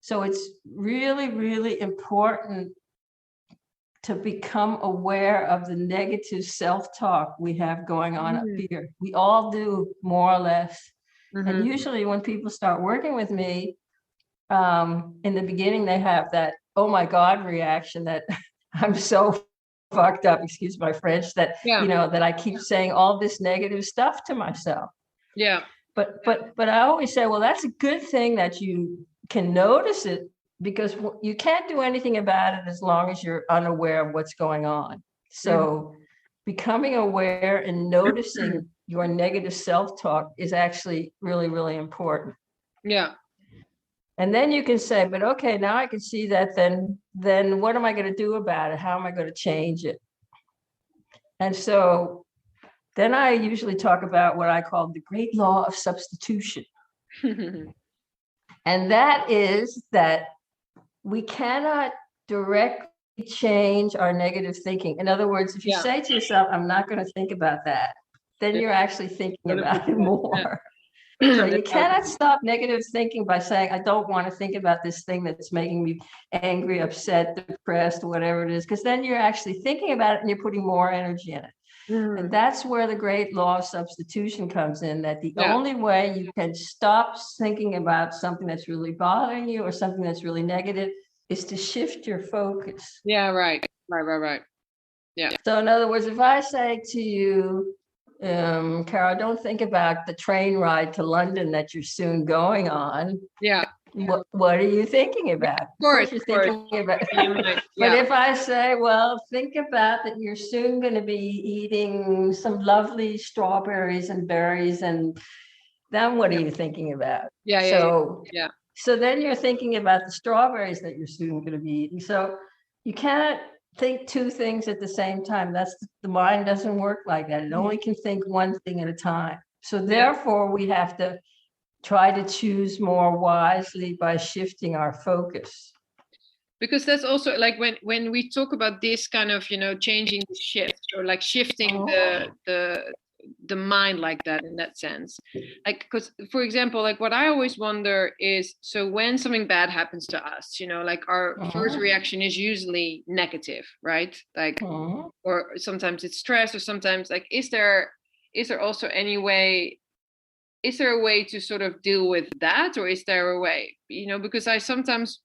So it's really, really important to become aware of the negative self-talk we have going on up here. We all do, more or less. And usually when people start working with me, in the beginning, they have that, oh my God reaction, that I'm so fucked up, excuse my French, that, that I keep saying all this negative stuff to myself. Yeah. But I always say, well, that's a good thing that you can notice it, because you can't do anything about it as long as you're unaware of what's going on. So becoming aware and noticing your negative self-talk is actually really, really important. Yeah. And then you can say, but okay, now I can see that, then what am I going to do about it? How am I going to change it? And so then I usually talk about what I call the Great Law of Substitution. And that is that we cannot directly change our negative thinking. In other words, if you say to yourself, I'm not going to think about that, then you're actually thinking about it more. So you cannot stop negative thinking by saying, I don't want to think about this thing that's making me angry, upset, depressed, whatever it is, because then you're actually thinking about it and you're putting more energy in it. And that's where the Great Law of Substitution comes in, that the only way you can stop thinking about something that's really bothering you or something that's really negative is to shift your focus. Yeah, right. Yeah. So in other words, if I say to you, Carol, don't think about the train ride to London that you're soon going on. Yeah. What are you thinking about? Of course you're thinking about. But if I say, well, think about that you're soon going to be eating some lovely strawberries and berries, and then what are you thinking about? So then you're thinking about the strawberries that you're soon going to be eating. So you cannot think two things at the same time. That's the mind doesn't work like that. It only can think one thing at a time. So therefore, we have to try to choose more wisely by shifting our focus. Because that's also like when we talk about this kind of, changing the shift, or like shifting the mind like that, in that sense, like, because for example, like what I always wonder is, so when something bad happens to us, like our first reaction is usually negative, right? Like, or sometimes it's stress, or sometimes like, is there also any way, is there a way to sort of deal with that, or is there a way, because I sometimes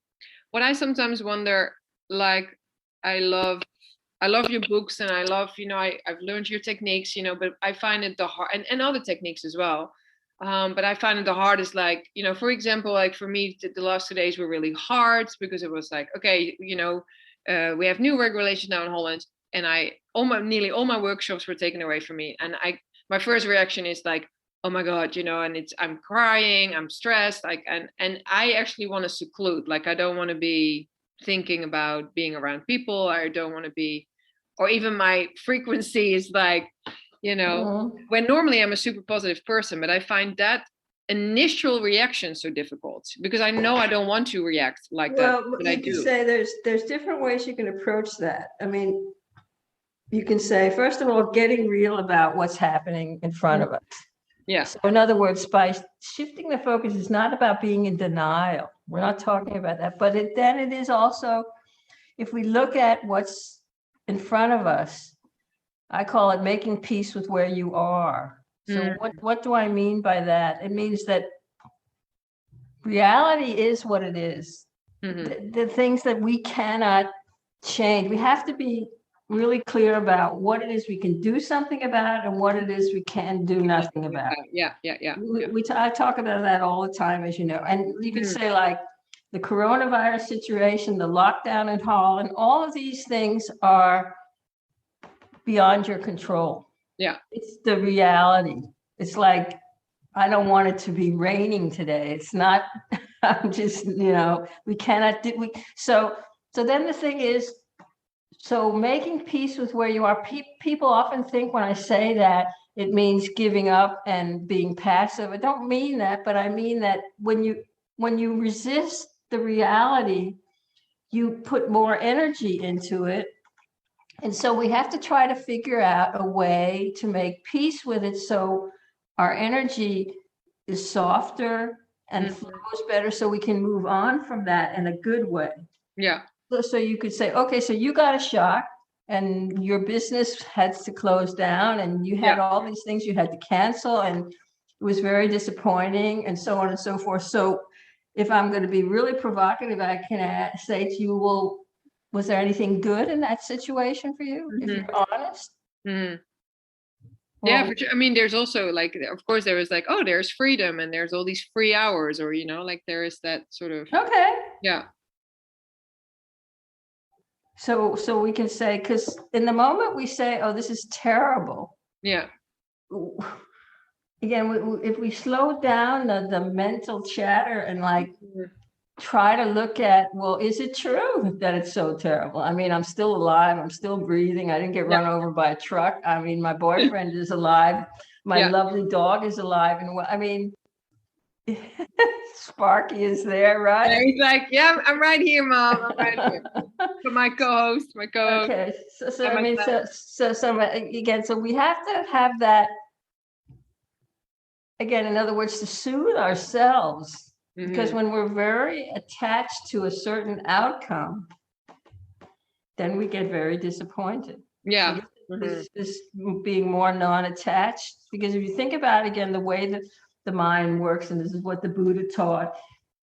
wonder, like, I love your books, and I love, I've learned your techniques, but I find it the hard, and other techniques as well. But I find it the hardest, like, for example, like for me, the last 2 days were really hard, because it was like, okay, we have new regulations now in Holland, and nearly all my workshops were taken away from me. And my first reaction is like, oh my God, and I'm crying, I'm stressed, like, and I actually want to seclude, like, I don't want to be thinking about being around people. I don't want to be, or even my frequency is like, when normally I'm a super positive person, but I find that initial reaction so difficult, because I know I don't want to react like that. Well, you can say there's different ways you can approach that. I mean, you can say, first of all, getting real about what's happening in front of us. Yeah. So in other words, by shifting the focus, is not about being in denial. We're not talking about that. But then it is also, if we look at what's in front of us, I call it making peace with where you are. So what do I mean by that? It means that reality is what it is. The things that we cannot change. We have to be really clear about what it is we can do something about and what it is we can do nothing about. I talk about that all the time, as you know. And you could say, like, the coronavirus situation, the lockdown in Holland, all of these things are beyond your control. Yeah. It's the reality. It's like, I don't want it to be raining today. It's not, I'm just, we cannot do, so then the thing is, so making peace with where you are, people often think when I say that, it means giving up and being passive. I don't mean that, but I mean that when you resist the reality, you put more energy into it. And so we have to try to figure out a way to make peace with it, so our energy is softer and flows better, so we can move on from that in a good way. Yeah. So you could say, okay, so you got a shock and your business had to close down and you had all these things you had to cancel and it was very disappointing and so on and so forth. So if I'm going to be really provocative, I can say to you, well, was there anything good in that situation for you, if you're honest? Yeah, for sure. I mean, there's also like, of course, there was like, oh, there's freedom and there's all these free hours, or, like there is that sort of. Okay. Yeah. So we can say, because in the moment we say, oh, this is terrible. Yeah. Again, if we slow down the mental chatter and like try to look at, well, is it true that it's so terrible? I mean, I'm still alive. I'm still breathing. I didn't get run over by a truck. I mean, my boyfriend is alive. My lovely dog is alive. And I mean, Sparky is there, right? Yeah, he's like, yeah, I'm right here, Mom. I'm right here. For my co-host. Okay. So I mean, so again, so we have to have that, again, in other words, to soothe ourselves. Because when we're very attached to a certain outcome, then we get very disappointed. Yeah. So this being more non-attached, because if you think about, again, the way that the mind works, and this is what the Buddha taught,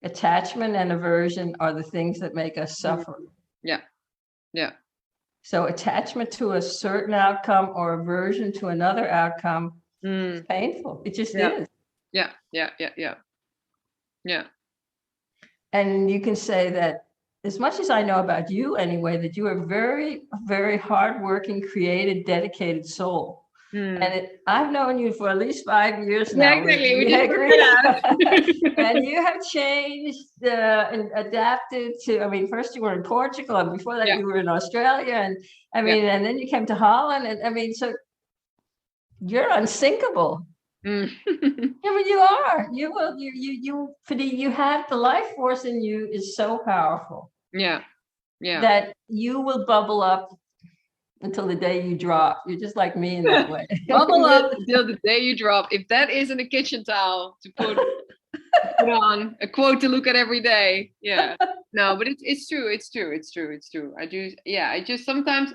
attachment and aversion are the things that make us suffer. Yeah. Yeah. So attachment to a certain outcome or aversion to another outcome is painful. It just is. Yeah. Yeah. Yeah. Yeah. Yeah. And you can say that, as much as I know about you anyway, that you are a very, very hardworking, creative, dedicated soul. And I've known you for at least 5 years now. Yeah, exactly. We just worked it out. And you have changed and adapted to, I mean, first you were in Portugal, and before that you were in Australia. And I mean, and then you came to Holland. And I mean, so you're unsinkable. Yeah, but you are. You will. You have the life force in you is so powerful. Yeah, yeah. That you will bubble up until the day you drop. You're just like me in that way. Bubble up until the day you drop. If that isn't a kitchen towel to put on, a quote to look at every day. Yeah. No, but it's true. It's true. I do. Yeah. I just sometimes.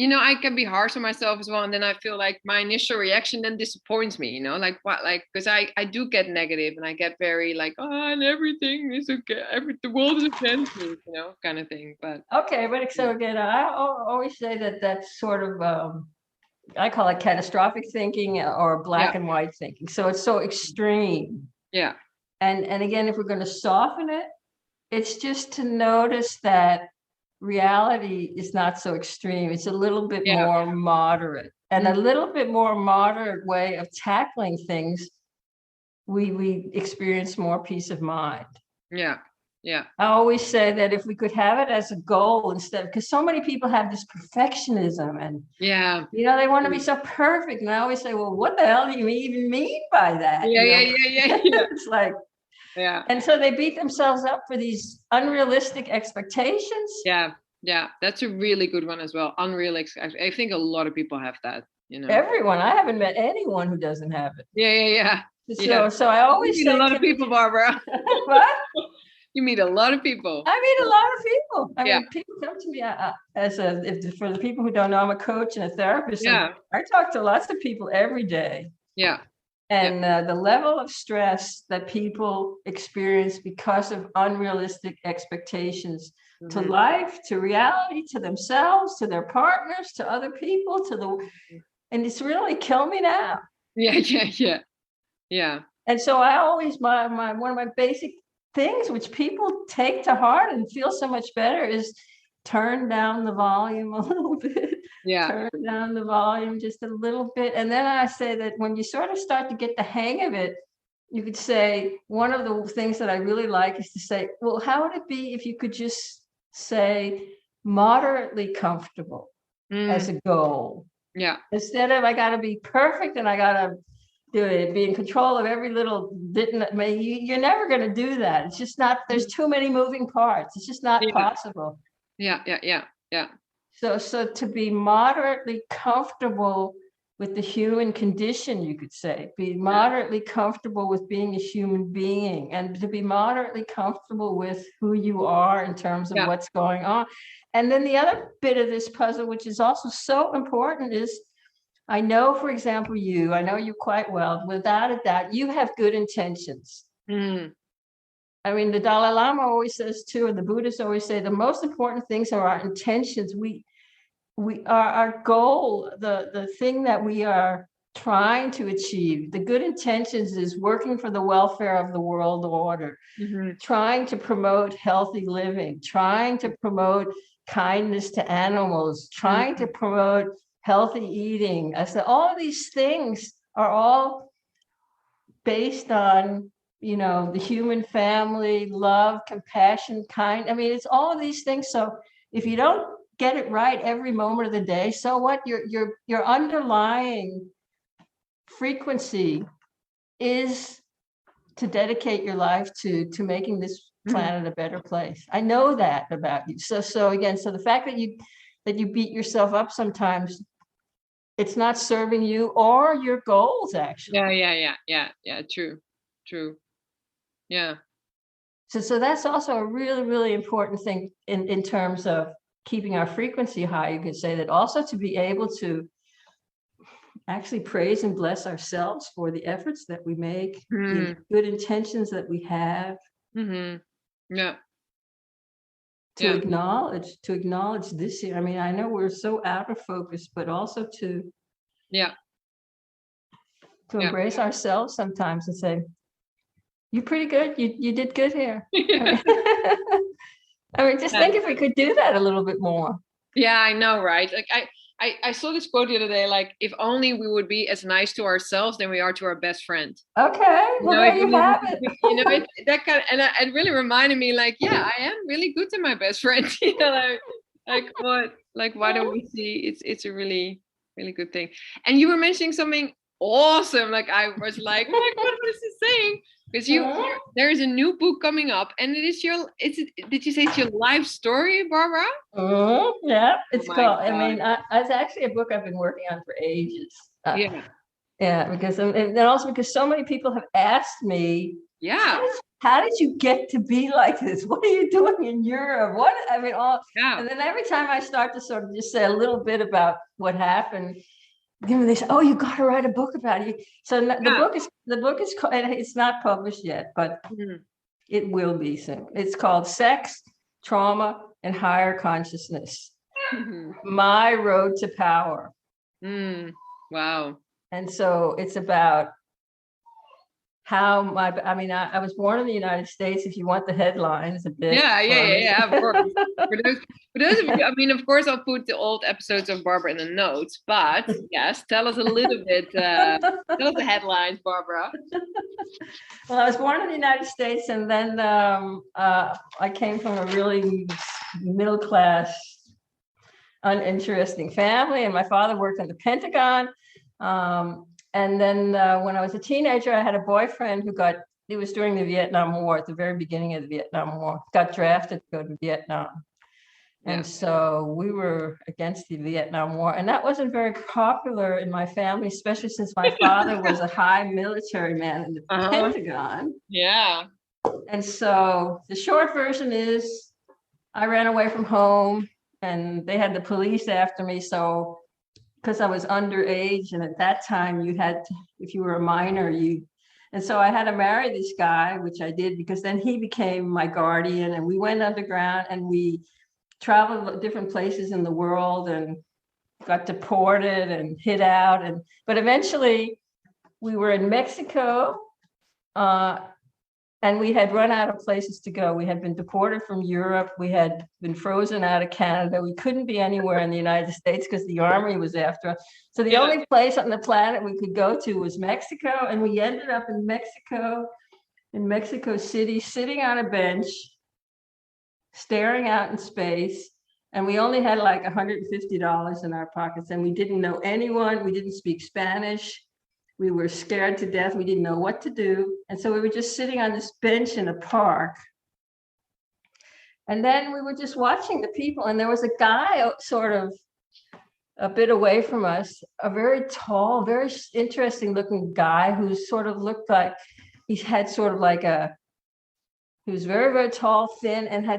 I can be harsh on myself as well. And then I feel like my initial reaction then disappoints me, like what, like, because I do get negative and I get very like, oh, and everything is okay. The world is against me, kind of thing. But okay. But so again, I always say that that's sort of, I call it catastrophic thinking or black and white thinking. So it's so extreme. Yeah. And again, if we're going to soften it, it's just to notice that reality is not so extreme. It's a little bit more moderate, and a little bit more moderate way of tackling things. We experience more peace of mind. Yeah. Yeah. I always say that if we could have it as a goal instead, because so many people have this perfectionism and they want to be so perfect. And I always say, well, what the hell do you even mean by that? Yeah. It's like, and so they beat themselves up for these unrealistic expectations. Yeah. That's a really good one as well. Unrealistic. I think a lot of people have that. Everyone. I haven't met anyone who doesn't have it. Yeah. So I always say a lot of people, Barbara. What? You meet a lot of people. I meet a lot of people. I mean, people come to me for the people who don't know, I'm a coach and a therapist. Yeah. I talk to lots of people every day. Yeah. And the level of stress that people experience because of unrealistic expectations to life, to reality, to themselves, to their partners, to other people, and it's really killing me now. Yeah. And so I always, one of my basic things, which people take to heart and feel so much better, is turn down the volume a little bit. Turn down the volume just a little bit. And then I say that when you sort of start to get the hang of it, you could say, one of the things that I really like is to say, well, how would it be if you could just say moderately comfortable as a goal? Yeah. Instead of I got to be perfect and I got to be in control of every little bit. You're never going to do that. It's just not, there's too many moving parts. It's just not possible. Yeah. So to be moderately comfortable with the human condition, you could say, be moderately comfortable with being a human being, and to be moderately comfortable with who you are in terms of what's going on. And then the other bit of this puzzle, which is also so important, is I know, for example, I know you quite well, without a doubt, you have good intentions. I mean, the Dalai Lama always says too, and the Buddhists always say, the most important things are our intentions. We are our goal, the thing that we are trying to achieve. The good intentions is working for the welfare of the world order, trying to promote healthy living, trying to promote kindness to animals, trying to promote healthy eating. I said, all of these things are all based on, the human family, love, compassion, kind. I mean, it's all of these things. So if you don't get it right every moment of the day, so what? Your underlying frequency is to dedicate your life to making this planet a better place. I know that about you. So again, so the fact that you beat yourself up sometimes, it's not serving you or your goals, actually. Yeah. True. Yeah. So that's also a really, really important thing in terms of keeping our frequency high. You could say that also to be able to actually praise and bless ourselves for the efforts that we make, the good intentions that we have. Yeah. To acknowledge this year. I mean, I know we're so out of focus, but also to embrace ourselves sometimes and say, you're pretty good. You did good here. I mean, just think if we could do that a little bit more. Yeah, I know, right? Like I saw this quote the other day, like, if only we would be as nice to ourselves than we are to our best friend. Okay, well, there you have it. That kind of, and it really reminded me, like, I am really good to my best friend. Why don't we see? It's a really, really good thing. And you were mentioning something awesome. Like, I was like, oh my God, what is he saying? Because there is a new book coming up, and did you say it's your life story, Barbara? Yeah, it's called. God. I mean, it's actually a book I've been working on for ages. Because and also because so many people have asked me, how did you get to be like this? What are you doing in Europe? And then every time I start to sort of just say a little bit about what happened, they say, "Oh, you got to write a book about it." So the book is and it's not published yet, but it will be soon. It's called Sex, Trauma, and Higher Consciousness: My Road to Power. Wow. And so it's about how I was born in the United States. If you want the headlines a bit. Yeah, of course. For those of you, I mean, of course, I'll put the old episodes of Barbara in the notes, but yes, tell us a little bit, tell us the headlines, Barbara. Well, I was born in the United States, and then I came from a really middle-class, uninteresting family, and my father worked in the Pentagon. And then when I was a teenager, I had a boyfriend it was during the Vietnam War, at the very beginning of the Vietnam War, got drafted to go to Vietnam. And so we were against the Vietnam War. And that wasn't very popular in my family, especially since my father was a high military man in the Pentagon. Yeah. And so the short version is I ran away from home, and they had the police after me. So because I was underage, and at that time if you were a minor, and so I had to marry this guy, which I did, because then he became my guardian, and we went underground and we traveled different places in the world and got deported and hid out. But eventually we were in Mexico, and we had run out of places to go. We had been deported from Europe. We had been frozen out of Canada. We couldn't be anywhere in the United States because the army was after us. So the only place on the planet we could go to was Mexico. And we ended up in Mexico City, sitting on a bench, staring out in space. And we only had like $150 in our pockets, and we didn't know anyone. We didn't speak Spanish. We were scared to death. We didn't know what to do. And so we were just sitting on this bench in a park. And then we were just watching the people. And there was a guy sort of a bit away from us, a very tall, very interesting looking guy who sort of looked like he had sort of like he was very, very tall, thin, and had